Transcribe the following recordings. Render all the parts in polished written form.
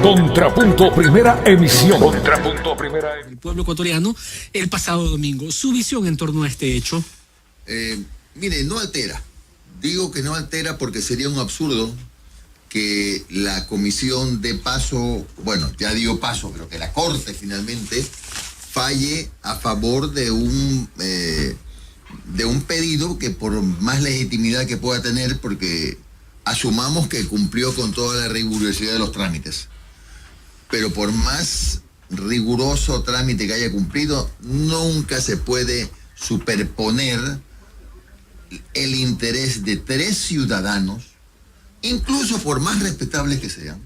Contrapunto Primera Emisión. Contrapunto Primera Emisión. El pueblo ecuatoriano el pasado domingo. Su visión en torno a este hecho. Mire, no altera. Digo que no altera porque sería un absurdo que la comisión dé paso, bueno, ya dio paso, pero que la Corte finalmente falle a favor de un pedido que por más legitimidad que pueda tener, porque asumamos que cumplió con toda la rigurosidad de los trámites, pero por más riguroso trámite que haya cumplido, nunca se puede superponer el interés de 3 ciudadanos, incluso por más respetables que sean,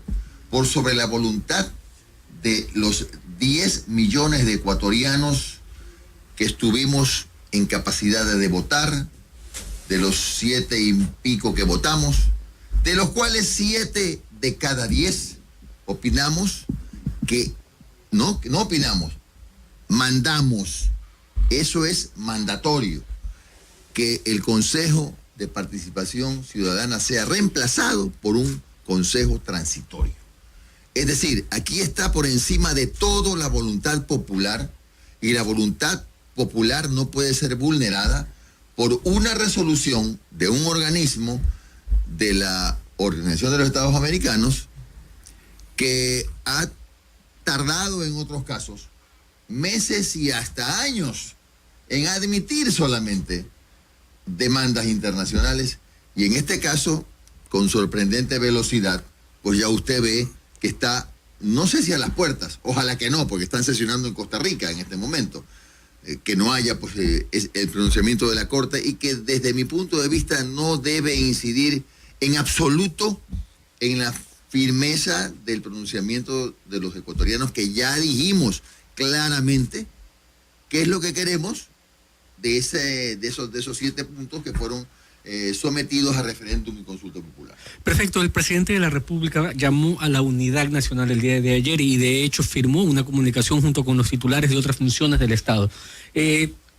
por sobre la voluntad de los 10 millones de ecuatorianos que estuvimos en capacidad de votar, de los 7 y pico que votamos, de los cuales 7 de cada 10 opinamos que no opinamos, mandamos. Eso es mandatorio, que el Consejo de Participación Ciudadana sea reemplazado por un Consejo Transitorio. Es decir, aquí está por encima de todo la voluntad popular, y la voluntad popular no puede ser vulnerada por una resolución de un organismo de la Organización de los Estados Americanos que ha tardado en otros casos meses y hasta años en admitir solamente demandas internacionales, y en este caso con sorprendente velocidad, pues ya usted ve que está, no sé si a las puertas, ojalá que no, porque están sesionando en Costa Rica en este momento, que no haya pues el pronunciamiento de la Corte, y que desde mi punto de vista no debe incidir en absoluto en la firmeza del pronunciamiento de los ecuatorianos, que ya dijimos claramente qué es lo que queremos de esos 7 puntos que fueron sometidos a referéndum y consulta popular. Perfecto. El presidente de la República llamó a la unidad nacional el día de ayer y de hecho firmó una comunicación junto con los titulares de otras funciones del Estado.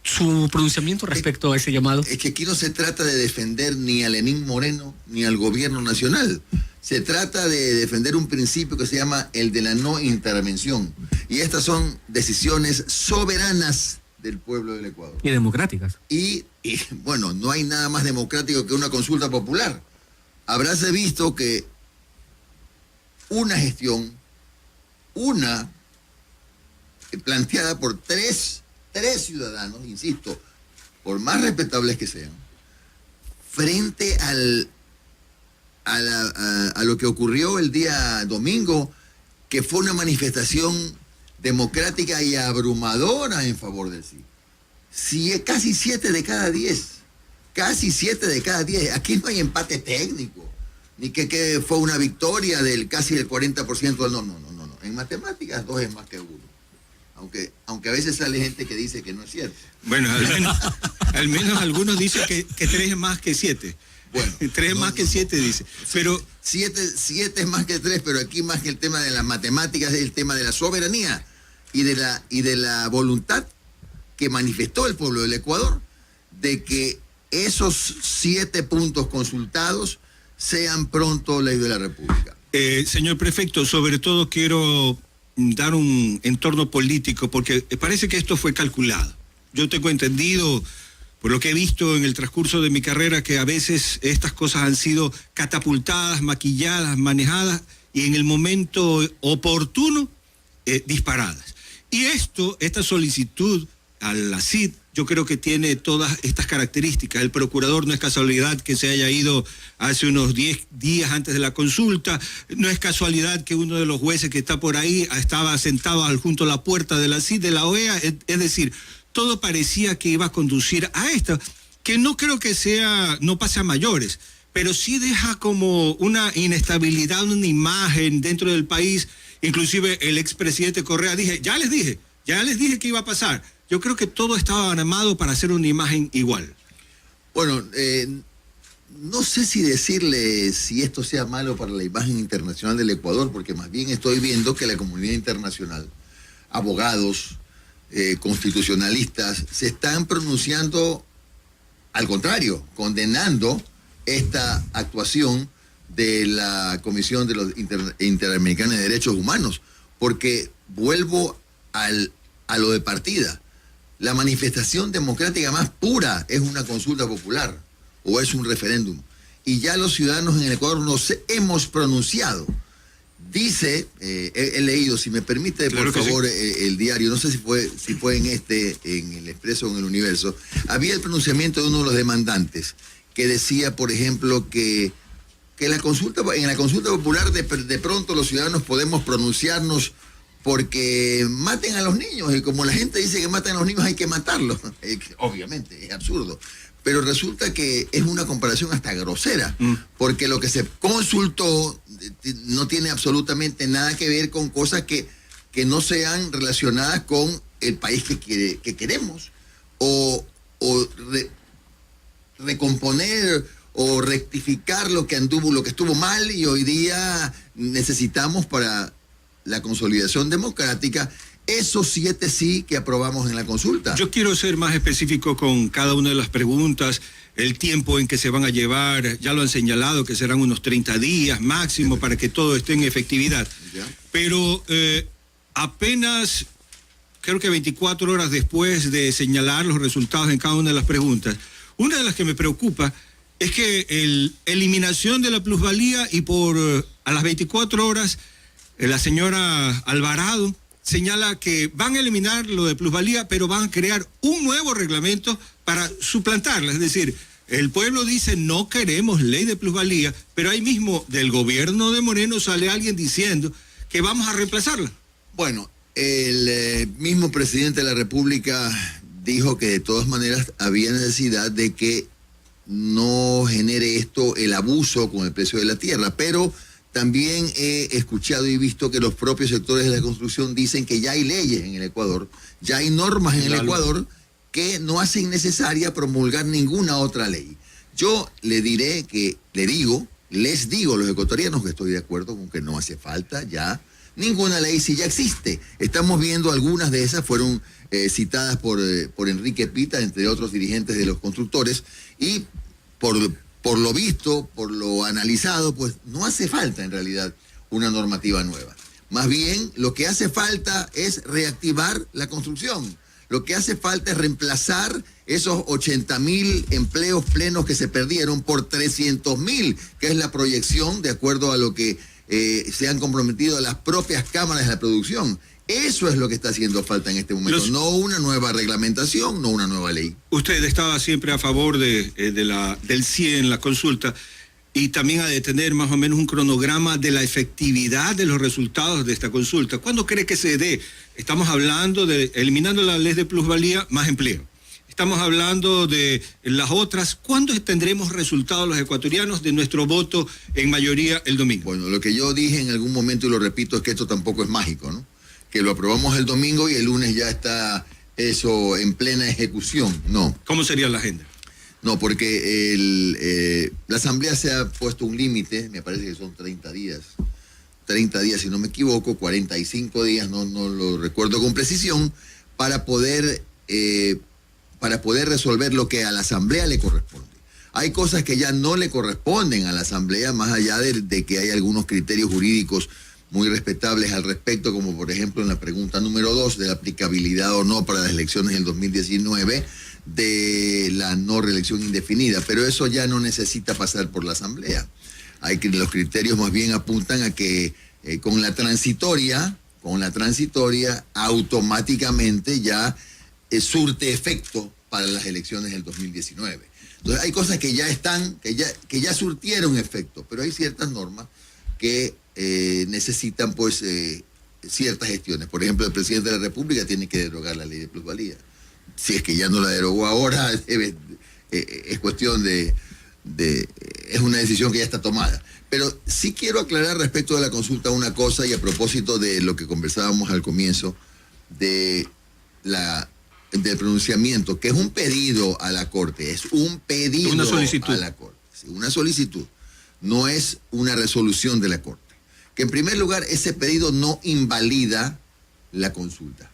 ¿Su pronunciamiento respecto a ese llamado? Es que aquí no se trata de defender ni a Lenín Moreno ni al gobierno nacional. Se trata de defender un principio que se llama el de la no intervención. Y estas son decisiones soberanas del pueblo del Ecuador. Y democráticas. Y bueno, no hay nada más democrático que una consulta popular. Habráse visto que una gestión, planteada por tres ciudadanos, insisto, por más respetables que sean, frente a lo que ocurrió el día domingo, que fue una manifestación democrática y abrumadora en favor del sí. Casi 7 de cada 10. Casi 7 de cada 10. Aquí no hay empate técnico, ni que fue una victoria del casi el 40%. No. En matemáticas 2 es más que 1. Aunque a veces sale gente que dice que no es cierto. Bueno, al menos algunos dicen que 3 es más que 7. Bueno, 3 es más que 7, dice. Pero 7 es más que 3, pero aquí más que el tema de las matemáticas es el tema de la soberanía y de la voluntad que manifestó el pueblo del Ecuador de que esos 7 puntos consultados sean pronto ley de la República. Señor prefecto, sobre todo quiero dar un entorno político, porque parece que esto fue calculado. Yo tengo entendido, por lo que he visto en el transcurso de mi carrera, que a veces estas cosas han sido catapultadas, maquilladas, manejadas y en el momento oportuno disparadas. Y esta solicitud a la CID, yo creo que tiene todas estas características. El procurador no es casualidad que se haya ido hace unos 10 días antes de la consulta, no es casualidad que uno de los jueces que está por ahí estaba sentado junto a la puerta de la CID, de la OEA, es decir, todo parecía que iba a conducir a esto, que no creo que no pase a mayores, pero sí deja como una inestabilidad, una imagen dentro del país. Inclusive el expresidente Correa ya les dije que iba a pasar. Yo creo que todo estaba armado para hacer una imagen igual. Bueno, no sé si decirle si esto sea malo para la imagen internacional del Ecuador, porque más bien estoy viendo que la comunidad internacional, abogados, constitucionalistas, se están pronunciando al contrario, condenando esta actuación de la Comisión de los Interamericana de Derechos Humanos, porque vuelvo a lo de partida. La manifestación democrática más pura es una consulta popular o es un referéndum. Y ya los ciudadanos en el Ecuador nos hemos pronunciado. Dice, he leído, si me permite, claro, por favor, sí, el diario, no sé si fue en el Expreso o en el Universo, había el pronunciamiento de uno de los demandantes que decía, por ejemplo, que en la consulta popular de pronto los ciudadanos podemos pronunciarnos porque maten a los niños, y como la gente dice que matan a los niños hay que matarlos. Obviamente, es absurdo. Pero resulta que es una comparación hasta grosera, porque lo que se consultó no tiene absolutamente nada que ver con cosas que no sean relacionadas con el país que queremos, o recomponer o rectificar lo que estuvo mal y hoy día necesitamos para la consolidación democrática, esos 7 sí que aprobamos en la consulta. Yo quiero ser más específico con cada una de las preguntas, el tiempo en que se van a llevar, ya lo han señalado que serán unos 30 días máximo para que todo esté en efectividad. ¿Ya? Pero apenas, creo que 24 horas después de señalar los resultados en cada una de las preguntas, una de las que me preocupa es que eliminación de la plusvalía y a las 24 horas la señora Alvarado señala que van a eliminar lo de plusvalía, pero van a crear un nuevo reglamento para suplantarla. Es decir, el pueblo dice no queremos ley de plusvalía, pero ahí mismo del gobierno de Moreno sale alguien diciendo que vamos a reemplazarla. Bueno, el mismo presidente de la República dijo que de todas maneras había necesidad de que no genere esto el abuso con el precio de la tierra, pero también he escuchado y visto que los propios sectores de la construcción dicen que ya hay leyes en el Ecuador, ya hay normas en el Ecuador que no hacen necesaria promulgar ninguna otra ley. Yo les digo a los ecuatorianos que estoy de acuerdo con que no hace falta ya ninguna ley si ya existe. Estamos viendo algunas de esas, fueron citadas por Enrique Pita, entre otros dirigentes de los constructores, y por lo visto, por lo analizado, pues no hace falta en realidad una normativa nueva. Más bien, lo que hace falta es reactivar la construcción. Lo que hace falta es reemplazar esos 80.000 empleos plenos que se perdieron por 300.000, que es la proyección de acuerdo a lo que se han comprometido las propias cámaras de la producción. Eso es lo que está haciendo falta en este momento, no una nueva reglamentación, no una nueva ley. Usted estaba siempre a favor del sí en la consulta y también a detener más o menos un cronograma de la efectividad de los resultados de esta consulta. ¿Cuándo cree que se dé? Estamos hablando de eliminando la ley de plusvalía, más empleo. Estamos hablando de las otras. ¿Cuándo tendremos resultados los ecuatorianos de nuestro voto en mayoría el domingo? Bueno, lo que yo dije en algún momento y lo repito es que esto tampoco es mágico, ¿no? Que lo aprobamos el domingo y el lunes ya está eso en plena ejecución. No. ¿Cómo sería la agenda? No, porque la Asamblea se ha puesto un límite, me parece que son 30 días. 30 días, si no me equivoco, 45 días, no lo recuerdo con precisión, para poder resolver lo que a la Asamblea le corresponde. Hay cosas que ya no le corresponden a la Asamblea, más allá de que hay algunos criterios jurídicos muy respetables al respecto, como por ejemplo en la pregunta número 2 de la aplicabilidad o no para las elecciones del 2019 de la no reelección indefinida, pero eso ya no necesita pasar por la Asamblea. Los criterios más bien apuntan a que con la transitoria automáticamente ya surte efecto para las elecciones del 2019. Entonces hay cosas que ya están, que ya surtieron efecto, pero hay ciertas normas que necesitan pues ciertas gestiones. Por ejemplo, el presidente de la República tiene que derogar la ley de plusvalía. Si es que ya no la derogó ahora, es cuestión es una decisión que ya está tomada. Pero sí quiero aclarar respecto de la consulta una cosa, y a propósito de lo que conversábamos al comienzo del pronunciamiento, que es un pedido a la Corte, es un pedido una solicitud a la Corte, sí, una solicitud, no es una resolución de la Corte. Que en primer lugar, ese pedido no invalida la consulta.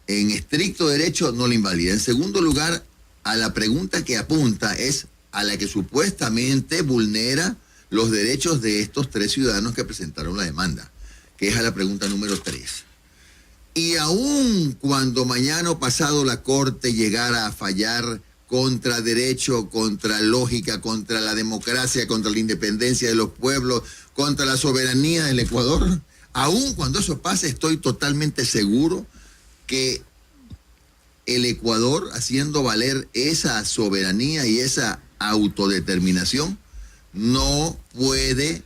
En estricto derecho no la invalida. En segundo lugar, a la pregunta que apunta es a la que supuestamente vulnera los derechos de estos 3 ciudadanos que presentaron la demanda, que es a la pregunta número 3. Y aun cuando mañana o pasado la Corte llegara a fallar contra derecho, contra lógica, contra la democracia, contra la independencia de los pueblos, contra la soberanía del Ecuador, aun cuando eso pase, estoy totalmente seguro que el Ecuador, haciendo valer esa soberanía y esa autodeterminación, no puede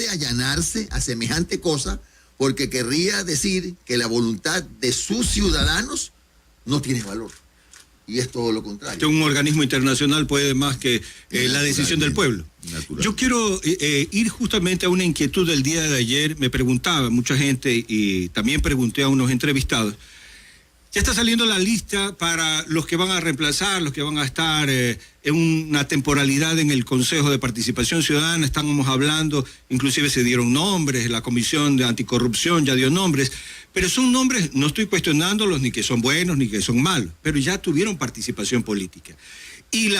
allanarse a semejante cosa, porque querría decir que la voluntad de sus ciudadanos no tiene valor. Y es todo lo contrario. Que un organismo internacional puede más que la decisión del pueblo. Yo quiero ir justamente a una inquietud del día de ayer. Me preguntaba mucha gente y también pregunté a unos entrevistados. Ya está saliendo la lista para los que van a reemplazar, los que van a estar en una temporalidad en el Consejo de Participación Ciudadana. Estábamos hablando, inclusive se dieron nombres, la Comisión de Anticorrupción ya dio nombres, pero son nombres, no estoy cuestionándolos ni que son buenos ni que son malos, pero ya tuvieron participación política. Y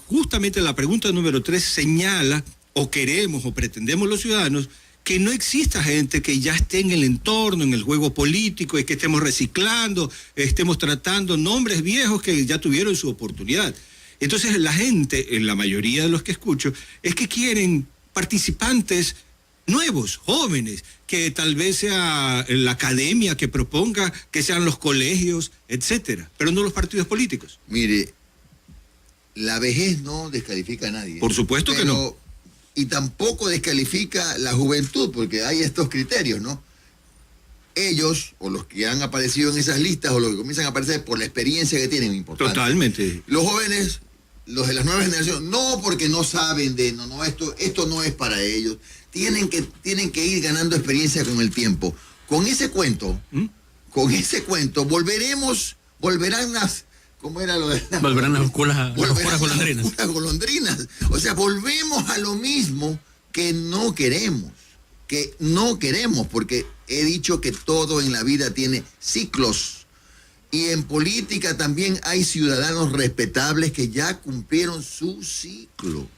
justamente la pregunta número 3 señala, o queremos o pretendemos los ciudadanos, que no exista gente que ya esté en el entorno, en el juego político, y que estemos reciclando, estemos tratando nombres viejos que ya tuvieron su oportunidad. Entonces la gente, en la mayoría de los que escucho, es que quieren participantes nuevos, jóvenes, que tal vez sea la academia que proponga, que sean los colegios, etcétera, pero no los partidos políticos. Mire, la vejez no descalifica a nadie. Por supuesto que no. Y tampoco descalifica la juventud, porque hay estos criterios, ¿no? Ellos, o los que han aparecido en esas listas, o los que comienzan a aparecer por la experiencia que tienen, importante. Totalmente. Los jóvenes, los de las nuevas generaciones, no porque no saben esto no es para ellos. Tienen que ir ganando experiencia con el tiempo. Con ese cuento, volverán las... ¿Cómo era lo de la... Volverán las oscuras golondrinas. Las golondrinas. O sea, volvemos a lo mismo que no queremos. Porque he dicho que todo en la vida tiene ciclos. Y en política también hay ciudadanos respetables que ya cumplieron su ciclo.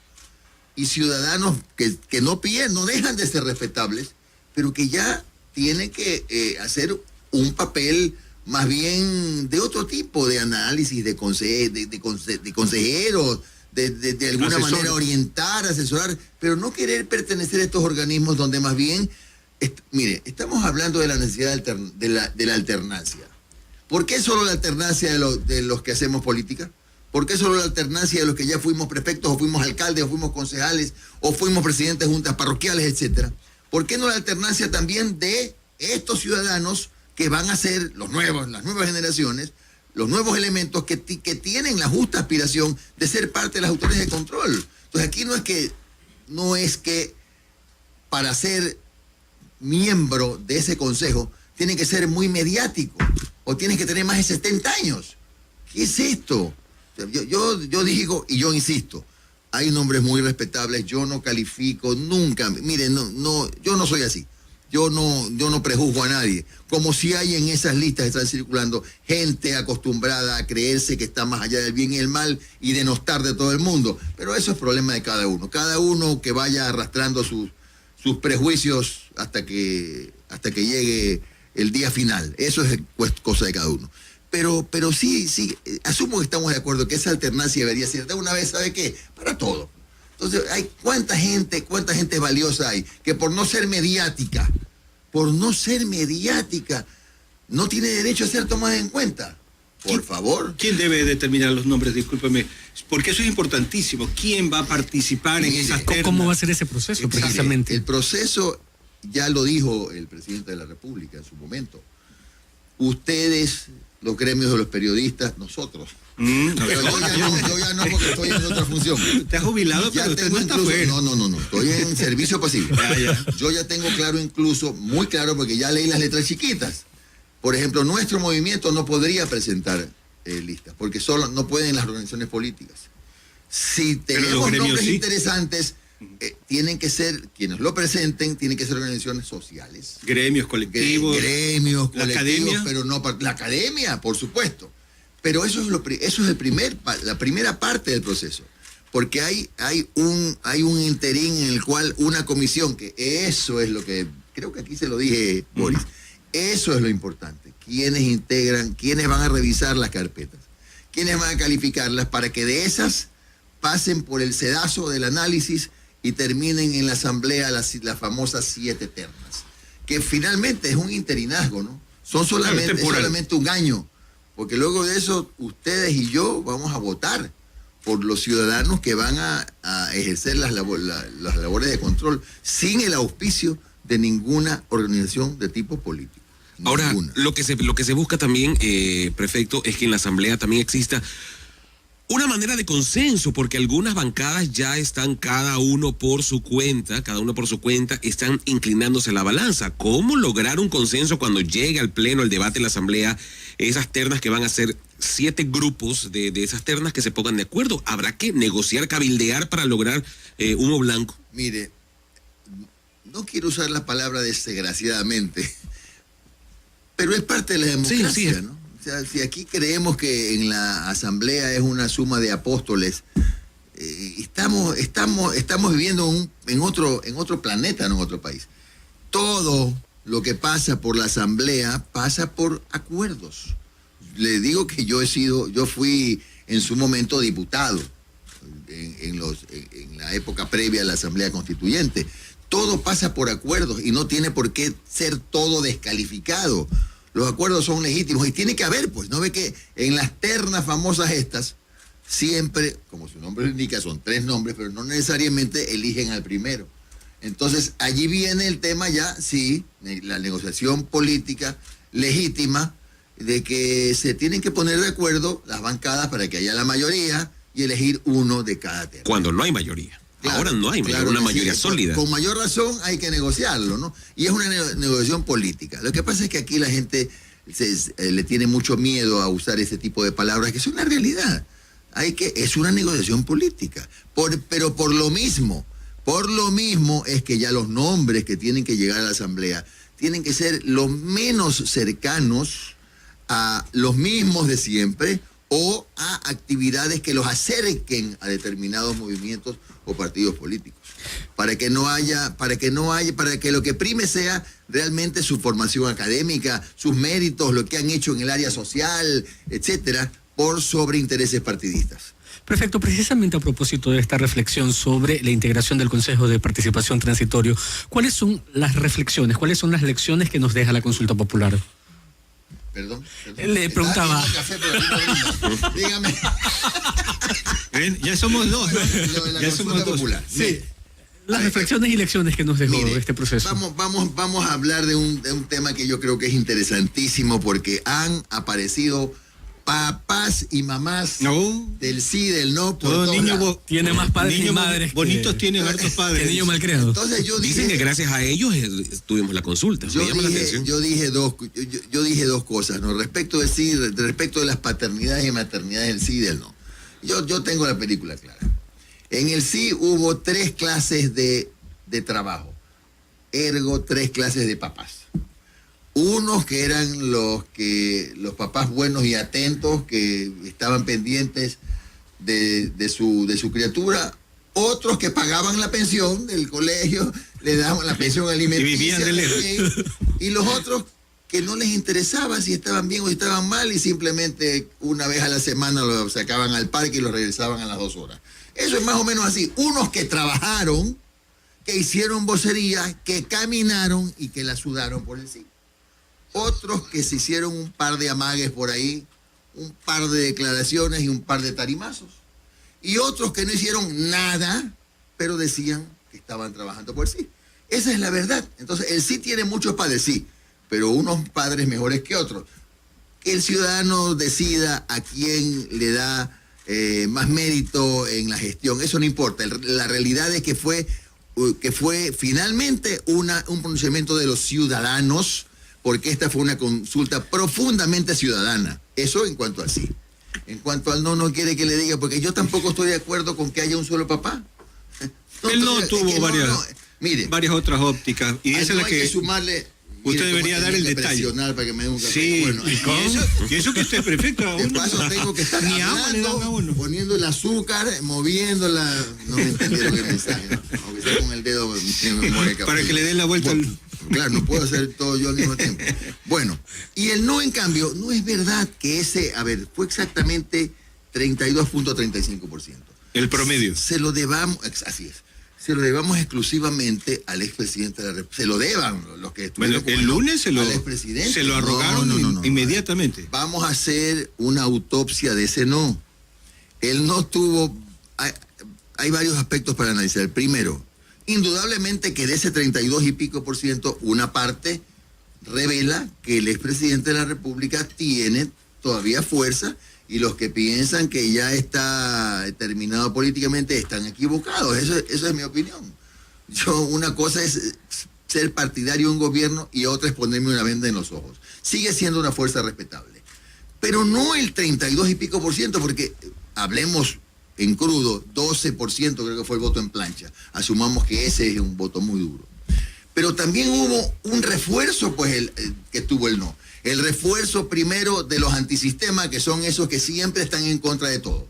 Y ciudadanos que no dejan de ser respetables, pero que ya tienen que hacer un papel más bien de otro tipo de análisis, de consejeros, de alguna manera orientar, asesorar, pero no querer pertenecer a estos organismos donde más bien, mire, estamos hablando de la necesidad de la alternancia. ¿Por qué solo la alternancia de los que hacemos política? ¿Por qué solo la alternancia de los que ya fuimos prefectos, o fuimos alcaldes, o fuimos concejales, o fuimos presidentes de juntas parroquiales, etcétera? ¿Por qué no la alternancia también de estos ciudadanos que van a ser las nuevas generaciones, los nuevos elementos que tienen la justa aspiración de ser parte de las autoridades de control? Entonces aquí no es que para ser miembro de ese consejo tiene que ser muy mediático o tienes que tener más de 70 años. ¿Qué es esto? Yo digo y yo insisto, hay nombres muy respetables, yo no califico nunca, miren, yo no soy así. Yo no prejuzgo a nadie, como si hay en esas listas que están circulando gente acostumbrada a creerse que está más allá del bien y el mal y denostar de todo el mundo. Pero eso es problema de cada uno que vaya arrastrando sus prejuicios hasta que llegue el día final. Eso es cosa de cada uno. Pero sí, asumo que estamos de acuerdo que esa alternancia debería ser de una vez, ¿sabe qué? Para todo. Entonces, cuánta gente valiosa hay que por no ser mediática, no tiene derecho a ser tomada en cuenta. Por favor. ¿Quién debe determinar los nombres? Discúlpeme, porque eso es importantísimo. ¿Quién va a participar en esas ternas? ¿Cómo va a ser ese proceso, precisamente? El proceso, ya lo dijo el presidente de la República en su momento. Ustedes, los gremios de los periodistas, nosotros. Pero yo ya no, porque estoy en otra función. ¿Te has jubilado? Ya pero tengo no está incluso, fuera. no, estoy en servicio pasivo. Yo ya tengo claro incluso, muy claro, porque ya leí las letras chiquitas. Por ejemplo, nuestro movimiento no podría presentar listas, porque solo no pueden las organizaciones políticas. Si tenemos nombres interesantes, tienen que ser, quienes lo presenten, tienen que ser organizaciones sociales. Gremios colectivos. ¿Academia? Pero no la academia, por supuesto. Pero eso es la primera parte del proceso. porque hay un interín en el cual una comisión, que eso es lo que, creo que aquí se lo dije, Boris, eso es lo importante. ¿Quiénes integran, quiénes van a revisar las carpetas? ¿Quiénes van a calificarlas para que de esas pasen por el sedazo del análisis y terminen en la asamblea las famosas 7 ternas? Que finalmente es un interinazgo, ¿no? Son solamente un año, porque luego de eso ustedes y yo vamos a votar por los ciudadanos que van a ejercer las labores de control sin el auspicio de ninguna organización de tipo político. Ahora, Ninguna. lo que se busca también, prefecto, es que en la Asamblea también exista una manera de consenso, porque algunas bancadas ya están cada uno por su cuenta, están inclinándose la balanza. ¿Cómo lograr un consenso cuando llegue al pleno, el debate en la Asamblea, esas ternas que van a ser 7 grupos de esas ternas que se pongan de acuerdo? ¿Habrá que negociar, cabildear para lograr humo blanco? Mire, no quiero usar la palabra desgraciadamente, pero es parte de la democracia, Sí. ¿no? O sea, si aquí creemos que en la asamblea es una suma de apóstoles, estamos viviendo en otro planeta, no en otro país. Todo lo que pasa por la asamblea pasa por acuerdos. Le digo que yo fui en su momento diputado en la época previa a la asamblea constituyente. Todo pasa por acuerdos y no tiene por qué ser todo descalificado. Los acuerdos son legítimos y tiene que haber, pues, ¿no ve que en las ternas famosas estas, siempre, como su nombre lo indica, son 3 nombres, pero no necesariamente eligen al primero? Entonces, allí viene el tema ya, sí, la negociación política legítima, de que se tienen que poner de acuerdo las bancadas para que haya la mayoría y elegir uno de cada terna. Cuando no hay mayoría. Claro, Ahora no hay claro una que mayoría sí. sólida. Con mayor razón hay que negociarlo, ¿no? Y es una negociación política. Lo que pasa es que aquí la gente le tiene mucho miedo a usar ese tipo de palabras, que es una realidad. Es una negociación política. Pero por lo mismo es que ya los nombres que tienen que llegar a la asamblea tienen que ser lo menos cercanos a los mismos de siempre, o a actividades que los acerquen a determinados movimientos o partidos políticos, para que lo que prime sea realmente su formación académica, sus méritos, lo que han hecho en el área social, etcétera, por sobre intereses partidistas. Prefecto, precisamente a propósito de esta reflexión sobre la integración del Consejo de Participación Transitorio, ¿cuáles son las reflexiones, cuáles son las lecciones que nos deja la consulta popular? Perdón. Le preguntaba. Café, pero dígame. Ya somos dos, ¿no? Lo de la consulta popular. Sí. Las reflexiones y lecciones que nos dejó este proceso. Vamos a hablar de un tema que yo creo que es interesantísimo, porque han aparecido papás y mamás del sí, del no, por todo todos niño lados. Tiene más padres y madres bonitos tienen hartos padres. que niño malcriado. Entonces Dicen que gracias a ellos tuvimos la consulta. Me llama la atención. yo dije dos cosas, ¿no? Respecto de las paternidades y maternidades del sí y del no. Yo tengo la película clara. En el sí hubo 3 clases de trabajo, ergo 3 clases de papás. Unos que eran los papás buenos y atentos, que estaban pendientes de su criatura. Otros que pagaban la pensión del colegio, le daban la pensión alimenticia. Y vivían del héroe. Y los otros que no les interesaba si estaban bien o si estaban mal, y simplemente una vez a la semana los sacaban al parque y los regresaban a las 2 horas. Eso es más o menos así. Unos que trabajaron, que hicieron vocería, que caminaron y que la sudaron por el sí. Otros que se hicieron un par de amagues por ahí, un par de declaraciones y un par de tarimazos. Y otros que no hicieron nada, pero decían que estaban trabajando por sí. Esa es la verdad. Entonces, el sí tiene muchos padres, sí, pero unos padres mejores que otros. Que el ciudadano decida a quién le da más mérito en la gestión, eso no importa. La realidad es que fue finalmente un pronunciamiento de los ciudadanos, porque esta fue una consulta profundamente ciudadana. Eso en cuanto al sí. En cuanto al no quiere que le diga, porque yo tampoco estoy de acuerdo con que haya un solo papá. Él no tuvo varias otras ópticas. Y esa es la hay que sumarle, Usted debería dar el detalle. Presionar para que me dé un café. Sí, Bueno, y eso que usted es prefecto a de uno. paso tengo que estar Ni agua le dan a hablando, uno. poniendo el azúcar, moviéndola. No me entendieron el mensaje, ¿no? Aunque sea con el dedo me mueve el café. Para que le den la vuelta Bueno, claro, no puedo hacer todo yo al mismo tiempo. Bueno, y el no, en cambio, no es verdad que fue exactamente 32.35%. El promedio. Se lo debamos, así es, se lo debamos exclusivamente al expresidente de la República. Se lo deban los que estuvieron Bueno, el lunes se lo arrogaron No. inmediatamente. Vamos a hacer una autopsia de ese no. Él no tuvo... Hay varios aspectos para analizar. El primero, indudablemente que de ese 32 y pico por ciento, una parte revela que el expresidente de la República tiene todavía fuerza, y los que piensan que ya está terminado políticamente están equivocados. Eso es mi opinión. Una cosa es ser partidario de un gobierno y otra es ponerme una venda en los ojos. Sigue siendo una fuerza respetable. Pero no el 32 y pico por ciento, porque hablemos en crudo, 12% creo que fue el voto en plancha. Asumamos que ese es un voto muy duro. Pero también hubo un refuerzo, pues, que tuvo el no. El refuerzo primero de los antisistemas, que son esos que siempre están en contra de todo.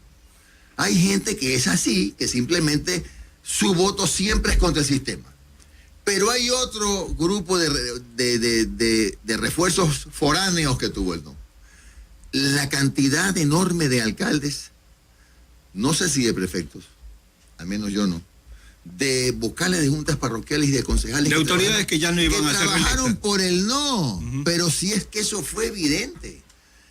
Hay gente que es así, que simplemente su voto siempre es contra el sistema. Pero hay otro grupo de refuerzos foráneos que tuvo el no. La cantidad enorme de alcaldes, no sé si de prefectos, al menos yo no, de vocales de juntas parroquiales y de concejales. De autoridades que ya no iban a ser trabajaron reelectas. por el no, pero si es que eso fue evidente.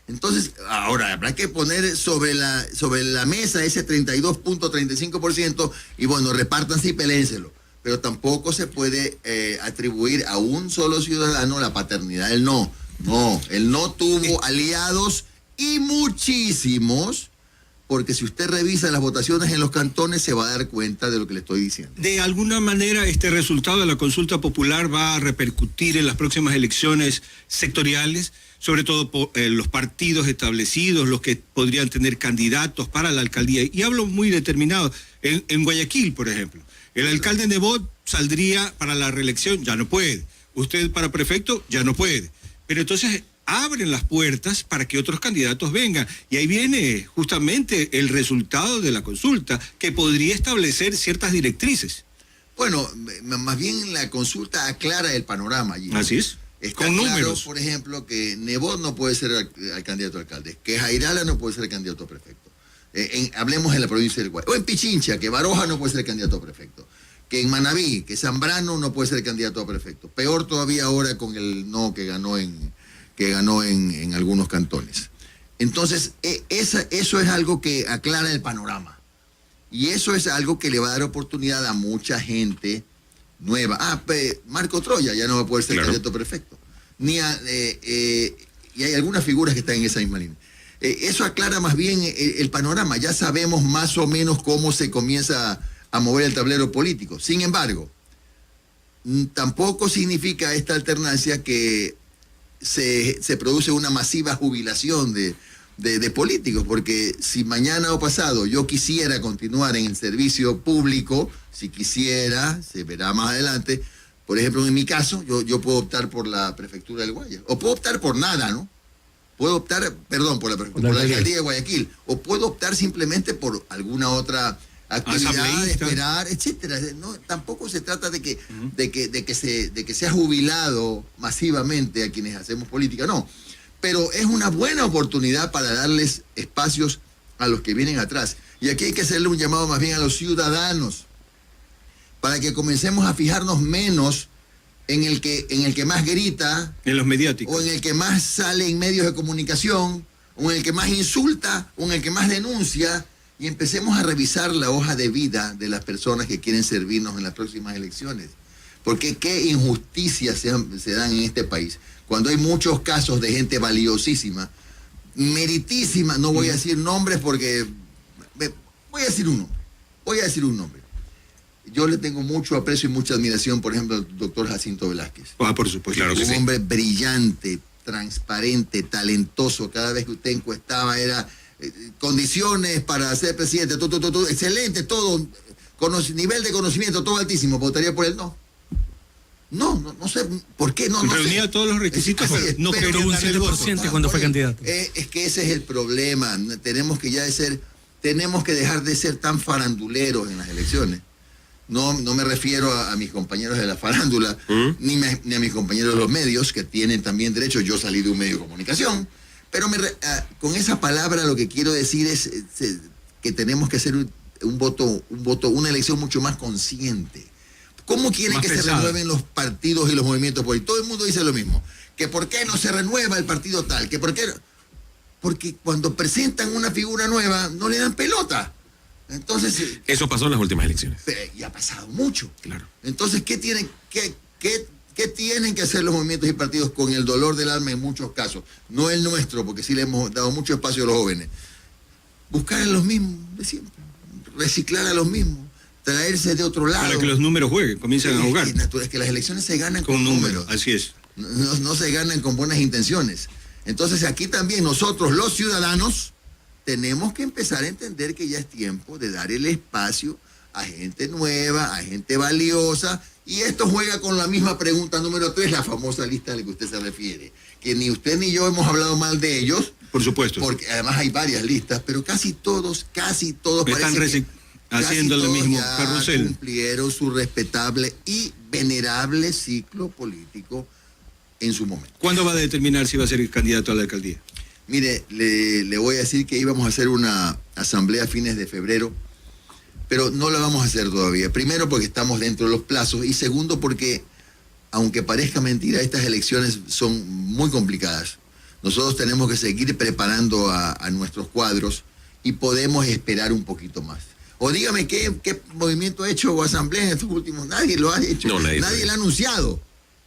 Entonces, ahora habrá que poner sobre la mesa ese 32.35% y bueno, repártanse y pelénselo. Pero tampoco se puede atribuir a un solo ciudadano la paternidad del no. No, el no tuvo aliados y muchísimos. Porque si usted revisa las votaciones en los cantones se va a dar cuenta de lo que le estoy diciendo. De alguna manera, este resultado de la consulta popular va a repercutir en las próximas elecciones sectoriales, sobre todo por los partidos establecidos, los que podrían tener candidatos para la alcaldía. Y hablo muy determinado. En Guayaquil, por ejemplo, el alcalde Nebot saldría para la reelección, ya no puede. Usted para prefecto, ya no puede. Pero entonces abren las puertas para que otros candidatos vengan. Y ahí viene justamente el resultado de la consulta, que podría establecer ciertas directrices. Bueno, más bien la consulta aclara el panorama allí. Así es. Está con claro, números. por ejemplo, que Nebot no puede ser el candidato a alcalde, que Jairala no puede ser el candidato a prefecto. Hablemos en la provincia del Guayas. O en Pichincha, que Baroja no puede ser el candidato a prefecto. Que en Manabí, que Zambrano no puede ser el candidato a prefecto. Peor todavía ahora con el no que ganó en algunos cantones. Entonces, eso es algo que aclara el panorama. Y eso es algo que le va a dar oportunidad a mucha gente nueva. Marco Troya ya no va a poder ser candidato prefecto. Y hay algunas figuras que están en esa misma línea. Eso aclara más bien el panorama. Ya sabemos más o menos cómo se comienza a mover el tablero político. Sin embargo, tampoco significa esta alternancia que se produce una masiva jubilación de políticos, porque si mañana o pasado yo quisiera continuar en el servicio público, si quisiera, se verá más adelante, por ejemplo, en mi caso, yo puedo optar por la prefectura del Guayas, o puedo optar por nada, ¿no? Puedo optar, por la alcaldía de Guayaquil, o puedo optar simplemente por alguna otra actividad, esperar, etcétera. No, tampoco se trata de que sea jubilado masivamente a quienes hacemos política, no. Pero es una buena oportunidad para darles espacios a los que vienen atrás. Y aquí hay que hacerle un llamado más bien a los ciudadanos, para que comencemos a fijarnos menos en el que más grita, en los mediáticos, o en el que más sale en medios de comunicación, o en el que más insulta, o en el que más denuncia, y empecemos a revisar la hoja de vida de las personas que quieren servirnos en las próximas elecciones. Porque qué injusticias se dan en este país, cuando hay muchos casos de gente valiosísima, meritísima, no voy a decir nombres porque... Voy a decir un nombre. Yo le tengo mucho aprecio y mucha admiración, por ejemplo, al doctor Jacinto Velázquez. Por supuesto. Claro que un hombre brillante, transparente, talentoso. Cada vez que usted encuestaba era condiciones para ser presidente, todo, excelente, todo, nivel de conocimiento, todo altísimo. ¿Votaría por él? No. No sé por qué, no reunía sé. todos los requisitos, Así es, no pero quería un dar el voto. 7% cuando fue candidato. Es que ese es el problema. Tenemos que dejar de ser tan faranduleros en las elecciones. No me refiero a mis compañeros de la farándula, ni a mis compañeros de los medios, que tienen también derecho. Yo salí de un medio de comunicación. Pero con esa palabra lo que quiero decir es que tenemos que hacer una elección mucho más consciente. ¿Cómo quieren Más que pesada. se renueven los partidos y los movimientos políticos? Todo el mundo dice lo mismo. Que por qué no se renueva el partido tal, que por qué no. Porque cuando presentan una figura nueva no le dan pelota. Entonces, Eso pasó en las últimas elecciones. y ha pasado mucho. Claro. Entonces, ¿qué tienen que hacer los movimientos y partidos con el dolor del alma en muchos casos? No el nuestro, porque sí le hemos dado mucho espacio a los jóvenes. Buscar a los mismos de siempre, reciclar a los mismos, traerse de otro lado. Para que los números jueguen, comiencen a jugar. Es que las elecciones se ganan Con con números, números. así es. No se ganan con buenas intenciones. Entonces aquí también nosotros, los ciudadanos, tenemos que empezar a entender que ya es tiempo de dar el espacio a gente nueva, a gente valiosa, y esto juega con la misma pregunta número 3, la famosa lista a la que usted se refiere, que ni usted ni yo hemos hablado mal de ellos, Por supuesto. porque además hay varias listas, pero casi todos Están parece que haciendo casi lo todos mismo ya carrusel. cumplieron su respetable y venerable ciclo político en su momento. ¿Cuándo va a determinar si va a ser el candidato a la alcaldía? Mire, le voy a decir que íbamos a hacer una asamblea a fines de febrero, pero no la vamos a hacer todavía. Primero porque estamos dentro de los plazos y segundo porque, aunque parezca mentira, estas elecciones son muy complicadas. Nosotros tenemos que seguir preparando a nuestros cuadros y podemos esperar un poquito más. O dígame qué movimiento ha hecho o asamblea en estos últimos. Nadie lo ha hecho. No, nadie Nadie lo ha anunciado.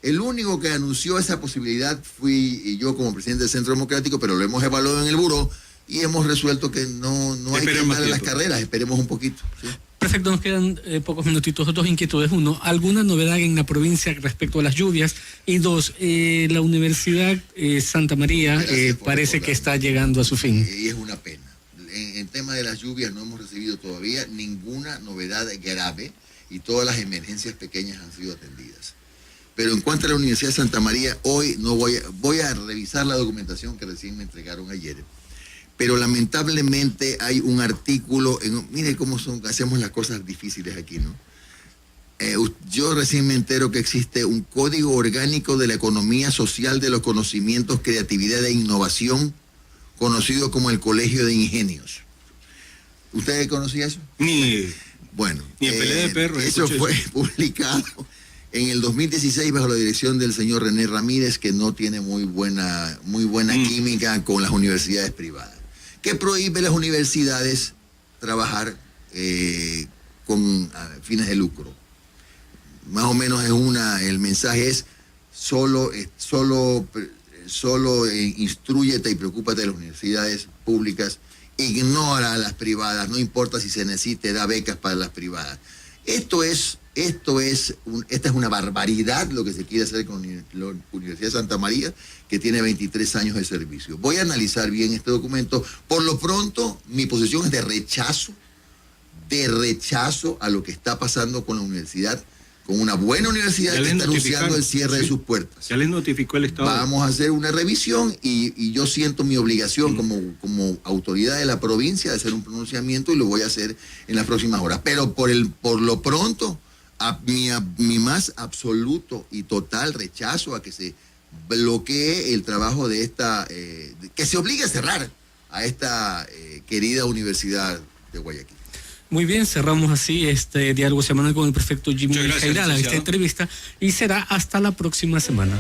El único que anunció esa posibilidad fui yo como presidente del Centro Democrático, pero lo hemos evaluado en el buró y hemos resuelto que no hay que Esperemos andar a las tiempo. carreras, esperemos un poquito. ¿sí? Perfecto, nos quedan pocos minutitos. Dos inquietudes. Uno, ¿alguna novedad en la provincia respecto a las lluvias? Y dos, la Universidad Santa María Gracias por parece recordar. que está llegando a su fin. Y es una pena. En tema de las lluvias no hemos recibido todavía ninguna novedad grave y todas las emergencias pequeñas han sido atendidas. Pero en cuanto a la Universidad de Santa María, hoy no voy a revisar la documentación que recién me entregaron ayer. Pero lamentablemente hay un artículo, mire cómo hacemos las cosas difíciles aquí, ¿no? Yo recién me entero que existe un código orgánico de la economía social de los conocimientos, creatividad e innovación, conocido como el Colegio de Ingenios. ¿Usted conocía eso? Bueno, Ni en pelea de perros, eso escuché fue eso. publicado en el 2016 bajo la dirección del señor René Ramírez, que no tiene muy buena química con las universidades privadas, que prohíbe a las universidades trabajar con fines de lucro. Más o menos el mensaje es solo instrúyete y preocúpate de las universidades públicas, ignora a las privadas, no importa si se necesite, da becas para las privadas. Esta es una barbaridad lo que se quiere hacer con la Universidad de Santa María, que tiene 23 años de servicio. Voy a analizar bien este documento. Por lo pronto, mi posición es de rechazo a lo que está pasando con la universidad, con una buena universidad Ya que les está anunciando notificaron, el cierre de sí. sus puertas. Ya les notificó el Estado. Vamos a hacer una revisión y yo siento mi obligación como autoridad de la provincia de hacer un pronunciamiento y lo voy a hacer en las próximas horas. Pero por lo pronto, mi más absoluto y total rechazo a que se bloquee el trabajo de que se obligue a cerrar a esta querida Universidad de Guayaquil. Muy bien, cerramos así este diálogo semanal con el prefecto Jimmy Muchas gracias, Jairala, esta licenciado. entrevista, y será hasta la próxima semana.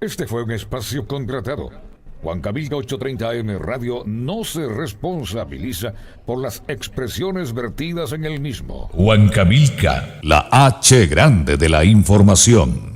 Este fue un espacio contratado. Huancavelica 830 AM Radio no se responsabiliza por las expresiones vertidas en el mismo. Huancavelica, la H grande de la información.